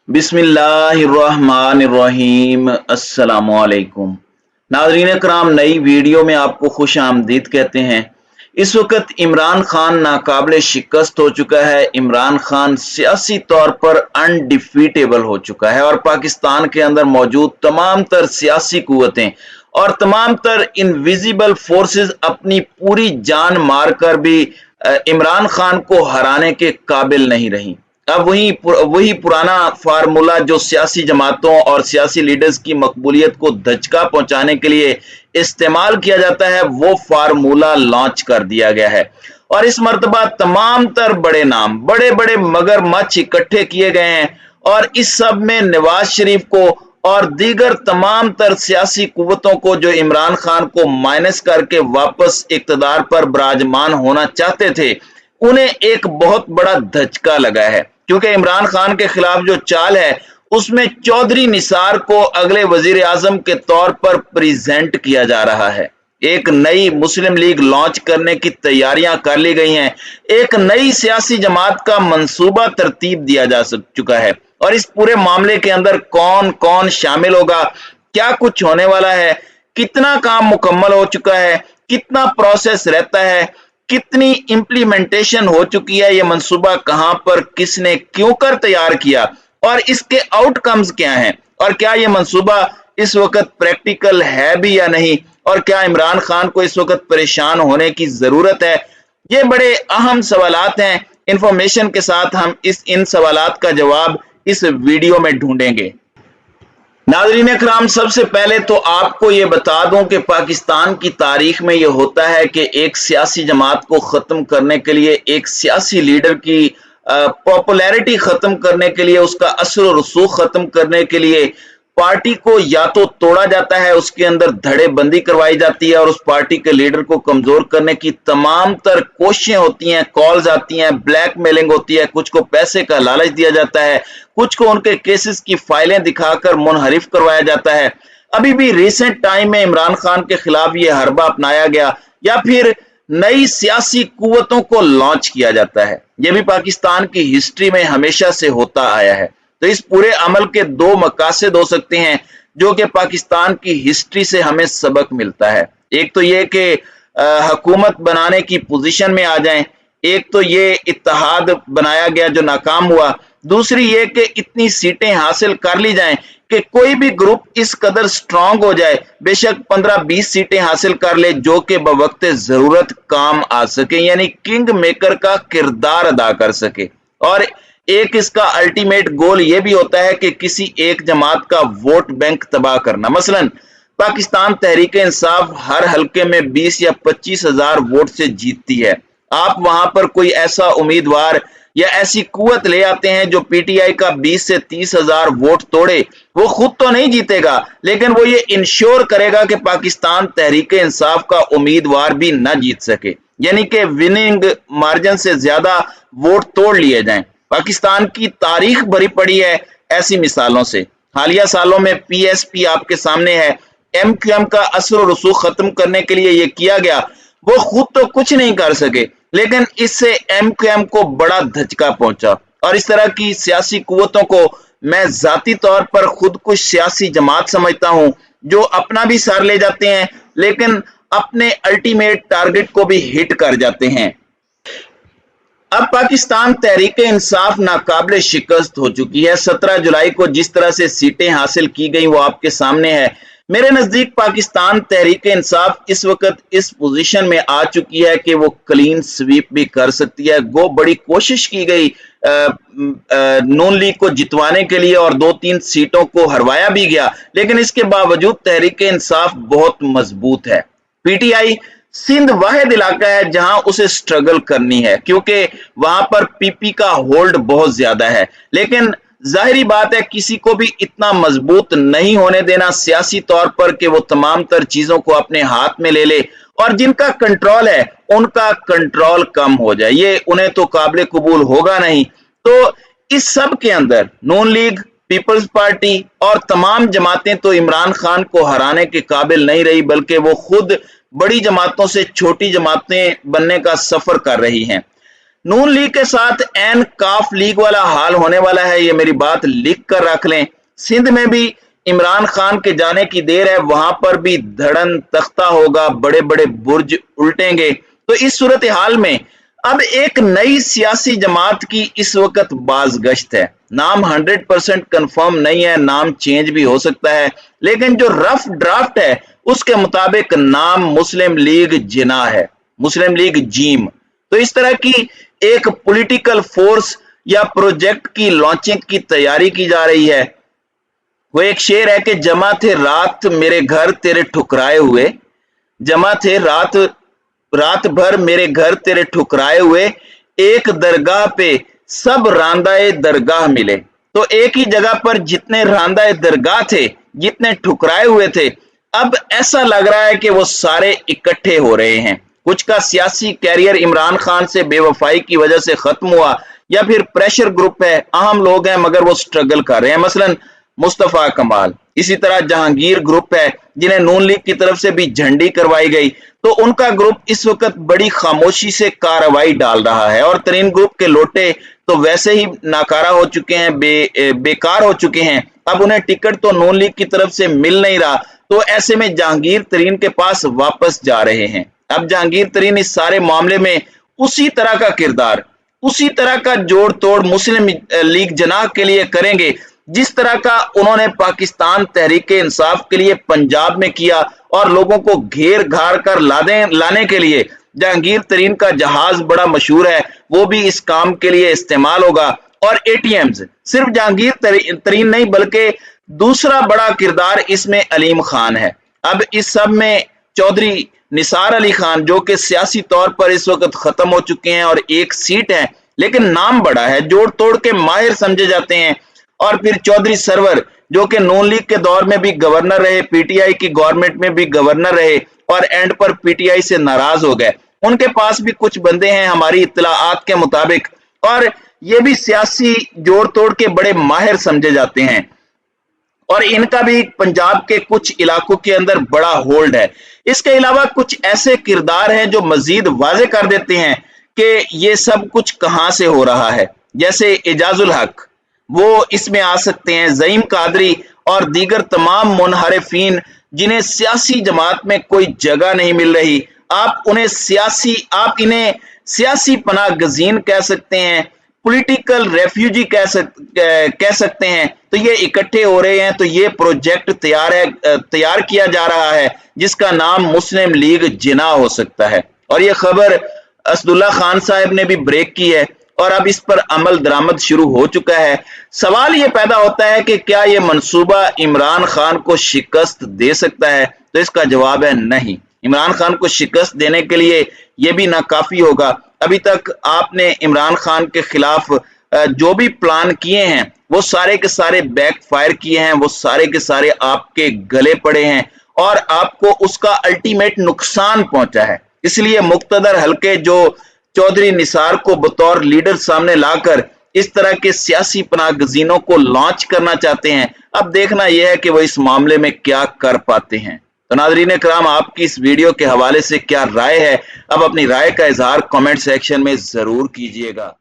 बिस्मिल्लाहिर्रहमानिर्रहीम। अस्सलामुअलैकुम नाज़रीन कराम, नई वीडियो में आपको खुश आमदीद कहते हैं। इस वक्त इमरान खान नाकाबिल शिकस्त हो चुका है। इमरान खान सियासी तौर पर अनडिफीटेबल हो चुका है और पाकिस्तान के अंदर मौजूद तमाम तर सियासी कुव्वतें और तमाम तर इनविजिबल फोर्सेस अपनी पूरी जान मारकर भी इमरान खान को हराने के काबिल नहीं रही। अब वही पुराना फार्मूला जो सियासी जमातों और सियासी लीडर्स की मकबूलियत को धचका पहुंचाने के लिए इस्तेमाल किया जाता है, वो फार्मूला लॉन्च कर दिया गया है। और इस मर्तबा तमाम तर बड़े नाम, बड़े बड़े मगरमच्छ इकट्ठे किए गए हैं और इस सब में नवाज शरीफ को और दीगर तमाम तर सियासी कुव्वतों को जो इमरान खान को माइनस करके वापस इक्तदार पर विराजमान होना चाहते थे, उन्हें एक बहुत बड़ा धचका लगा है। क्योंकि इमरान खान के खिलाफ जो चाल है उसमें चौधरी निसार को अगले वजीर आजम के तौर पर प्रेजेंट किया जा रहा है। एक नई मुस्लिम लीग लॉन्च करने की तैयारियां कर ली गई हैं। एक नई सियासी जमात का मंसूबा तरतीब दिया जा चुका है और इस पूरे मामले के अंदर कौन कौन शामिल होगा, क्या कुछ होने वाला है, कितना काम मुकम्मल हो चुका है, कितना प्रोसेस रहता है, कितनी इंप्लीमेंटेशन हो चुकी है, ये मंसूबा कहां पर किसने क्यों कर तैयार किया और इसके आउटकम्स क्या हैं, और क्या ये मंसूबा इस वक्त प्रैक्टिकल है भी या नहीं, और क्या इमरान खान को इस वक्त परेशान होने की जरूरत है। ये बड़े अहम सवालात हैं। इंफॉर्मेशन के साथ हम इन सवालात का जवाब इस वीडियो में ढूंढेंगे। नाज़रीन इकराम, सबसे पहले तो आपको ये बता दूं कि पाकिस्तान की तारीख में ये होता है कि एक सियासी जमात को ख़त्म करने के लिए, एक सियासी लीडर की पॉपुलैरिटी ख़त्म करने के लिए, उसका असर और रसूख ख़त्म करने के लिए पार्टी को या तो तोड़ा जाता है, उसके अंदर धड़ेबंदी करवाई जाती है और उस पार्टी के लीडर को कमज़ोर करने की तमाम तर कोशिशें होती हैं, कॉल्स आती हैं, ब्लैकमेलिंग होती है, कुछ को पैसे का लालच दिया जाता है, कुछ को उनके केसेस की फाइलें दिखाकर मुनहरिफ करवाया जाता है। अभी भी रिसेंट टाइम में इमरान खान के खिलाफ ये हरबा अपनाया गया या फिर नई सियासी कुव्वतों को लॉन्च किया जाता है। यह भी पाकिस्तान की हिस्ट्री में हमेशा से होता आया है। तो इस पूरे अमल के दो मकासद हो सकते हैं जो कि पाकिस्तान की हिस्ट्री से हमें सबक मिलता है। एक तो ये कि हुकूमत बनाने की पोजीशन में आ जाएं, एक तो ये इत्तेहाद बनाया गया जो नाकाम हुआ, दूसरी ये कि इतनी सीटें हासिल कर ली जाएं कि कोई भी ग्रुप इस कदर स्ट्रांग हो जाए, बेशक 15-20 सीटें हासिल कर ले जो कि बवक्त जरूरत काम आ सके, यानी किंग मेकर का किरदार अदा कर सके। और एक इसका अल्टीमेट गोल ये भी होता है कि किसी एक जमात का वोट बैंक तबाह करना। मसलन पाकिस्तान तहरीक इंसाफ हर हलके में 20 या 25 हजार वोट से जीतती है। आप वहां पर कोई ऐसा उम्मीदवार या ऐसी कुव्वत ले आते हैं जो पीटीआई का 20 से 30 हजार वोट तोड़े, वो खुद तो नहीं जीतेगा, लेकिन वो ये इंश्योर करेगा कि पाकिस्तान तहरीक इंसाफ का उम्मीदवार भी ना जीत सके, यानी कि विनिंग मार्जिन से ज्यादा वोट तोड़ लिए जाएं। पाकिस्तान की तारीख भरी पड़ी है ऐसी मिसालों से। हालिया सालों में पीएसपी आपके सामने है। एमक्यूएम का असर और रसूख खत्म करने के लिए यह किया गया। वो खुद तो कुछ नहीं कर सके, लेकिन इससे एमक्यूएम को बड़ा धचका पहुंचा। और इस तरह की सियासी कुव्वतों को मैं जाती तौर पर खुद कुछ सियासी जमात समझता हूं जो अपना भी सर ले जाते हैं लेकिन अपने अल्टीमेट टारगेट को भी हिट कर जाते हैं। अब पाकिस्तान तहरीक इंसाफ नाकाबिल शिकस्त हो चुकी है। 17 जुलाई को जिस तरह से सीटें हासिल की गई वो आपके सामने है। मेरे नजदीक पाकिस्तान तहरीक इंसाफ इस वक्त इस पोजीशन में आ चुकी है कि वो क्लीन स्वीप भी कर सकती है। वो बड़ी कोशिश की गई नून लीग को जितवाने के लिए और 2-3 सीटों को हरवाया भी गया, लेकिन इसके बावजूद तहरीक इंसाफ बहुत मजबूत है। पीटीआई सिंध वाहिद इलाका है जहां उसे स्ट्रगल करनी है क्योंकि वहां पर पीपी का होल्ड बहुत ज्यादा है, लेकिन जाहिरी बात है किसी को भी इतना मजबूत नहीं होने देना सियासी तौर पर कि वो तमाम तर चीजों को अपने हाथ में ले ले और जिनका कंट्रोल है उनका कंट्रोल कम हो जाए। ये उन्हें तो काबिल कबूल होगा नहीं। तो इस सब के अंदर नून लीग, पीपल्स पार्टी और तमाम जमातें तो इमरान खान को हराने के काबिल नहीं रही, बल्कि वो खुद बड़ी जमातों से छोटी जमातें बनने का सफर कर रही हैं। नून लीग के साथ एन काफ लीग वाला हाल होने वाला है, ये मेरी बात लिख कर रख लें। सिंध में भी इमरान खान के जाने की देर है, वहां पर भी धड़न तख्ता होगा, बड़े बड़े बुर्ज उल्टेंगे। तो इस सूरत हाल में अब एक नई सियासी जमात की इस वक्त बाज़गश्त है। नाम 100% कंफर्म नहीं है, नाम चेंज भी हो सकता है, लेकिन जो रफ ड्राफ्ट है उसके मुताबिक नाम मुस्लिम लीग जिना है, मुस्लिम लीग जीम। तो इस तरह की एक पॉलिटिकल फोर्स या प्रोजेक्ट की लॉन्चिंग की तैयारी की जा रही है। वो एक शेर है कि जमा थे रात मेरे घर तेरे ठुकराए हुए, जमा थे रात भर मेरे घर तेरे ठुकराए हुए, एक दरगाह पे सब रांदाए दरगाह मिले। तो एक ही जगह पर जितने रांदाए दरगाह थे, जितने ठुकराए हुए थे, अब ऐसा लग रहा है कि वो सारे इकट्ठे हो रहे हैं। कुछ का सियासी कैरियर इमरान खान से बेवफाई की वजह से खत्म हुआ, या फिर प्रेशर ग्रुप है, अहम लोग हैं मगर वो स्ट्रगल कर रहे हैं, मसलन मुस्तफा कमाल। इसी तरह जहांगीर ग्रुप है, जिन्हें नून लीग की तरफ से भी झंडी करवाई गई, तो उनका ग्रुप इस वक्त बड़ी खामोशी से कार्रवाई डाल रहा है। और तरीन ग्रुप के लोटे तो वैसे ही नाकारा हो चुके हैं, बेकार हो चुके हैं। अब उन्हें टिकट तो नून लीग की तरफ से मिल नहीं रहा, तो ऐसे में जहांगीर तरीन के पास वापस जा रहे हैं। अब जहांगीर तरीन इस सारे मामले में उसी तरह का किरदार, उसी तरह का जोड़ तोड़ मुस्लिम लीग जनाह के लिए करेंगे जिस तरह का उन्होंने पाकिस्तान तहरीक इंसाफ के लिए पंजाब में किया, और लोगों को घेर घार कर लाने के लिए जहांगीर तरीन का जहाज बड़ा मशहूर है, वो भी इस काम के लिए इस्तेमाल होगा। और एटीएम्स सिर्फ जहांगीर तरीन नहीं बल्कि दूसरा बड़ा किरदार इसमें अलीम खान है। अब इस सब में चौधरी निसार अली खान, जो कि सियासी तौर पर इस वक्त खत्म हो चुके हैं और एक सीट है, लेकिन नाम बड़ा है, जोड़ तोड़ के माहिर समझे जाते हैं। और फिर चौधरी सरवर, जो कि नून लीग के दौर में भी गवर्नर रहे, पीटीआई की गवर्नमेंट में भी गवर्नर रहे और एंड पर पीटीआई से नाराज हो गए। उनके पास भी कुछ बंदे हैं हमारी इत्तलाआत के मुताबिक, और ये भी सियासी जोड़ तोड़ के बड़े माहिर समझे जाते हैं। और इनका भी पंजाब के कुछ इलाकों के अंदर बड़ा होल्ड है। इसके अलावा कुछ ऐसे किरदार हैं जो मजीद वाजे कर देते हैं कि ये सब कुछ कहां से हो रहा है, जैसे एजाजुल हक, वो इसमें आ सकते हैं, ज़ईम कादरी और दीगर तमाम मुनहरिफीन जिन्हें सियासी जमात में कोई जगह नहीं मिल रही। आप इन्हें सियासी पनाह गजीन कह सकते हैं, पॉलिटिकल रेफ्यूजी कह सकते हैं। तो ये इकट्ठे हो रहे हैं, तो ये प्रोजेक्ट तैयार किया जा रहा है जिसका नाम मुस्लिम लीग जिना हो सकता है। और ये खबर असदुल्ला खान साहब ने भी ब्रेक की है और अब इस पर अमल दरामद शुरू हो चुका है। सवाल ये पैदा होता है कि क्या ये मंसूबा इमरान खान को शिकस्त दे सकता है? तो इसका जवाब है नहीं। इमरान खान को शिकस्त देने के लिए ये भी नाकाफी होगा। अभी तक आपने इमरान खान के खिलाफ जो भी प्लान किए हैं वो सारे के सारे बैक फायर किए हैं, वो सारे के सारे आपके गले पड़े हैं और आपको उसका अल्टीमेट नुकसान पहुंचा है। इसलिए मुक्तदर हल्के जो चौधरी निसार को बतौर लीडर सामने लाकर इस तरह के सियासी पनाहगजीनों को लॉन्च करना चाहते हैं। अब देखना यह है कि वो इस मामले में क्या कर पाते हैं। तो नाज़रीन किराम, आपकी इस वीडियो के हवाले से क्या राय है? अब अपनी राय का इजहार कमेंट सेक्शन में जरूर कीजिएगा।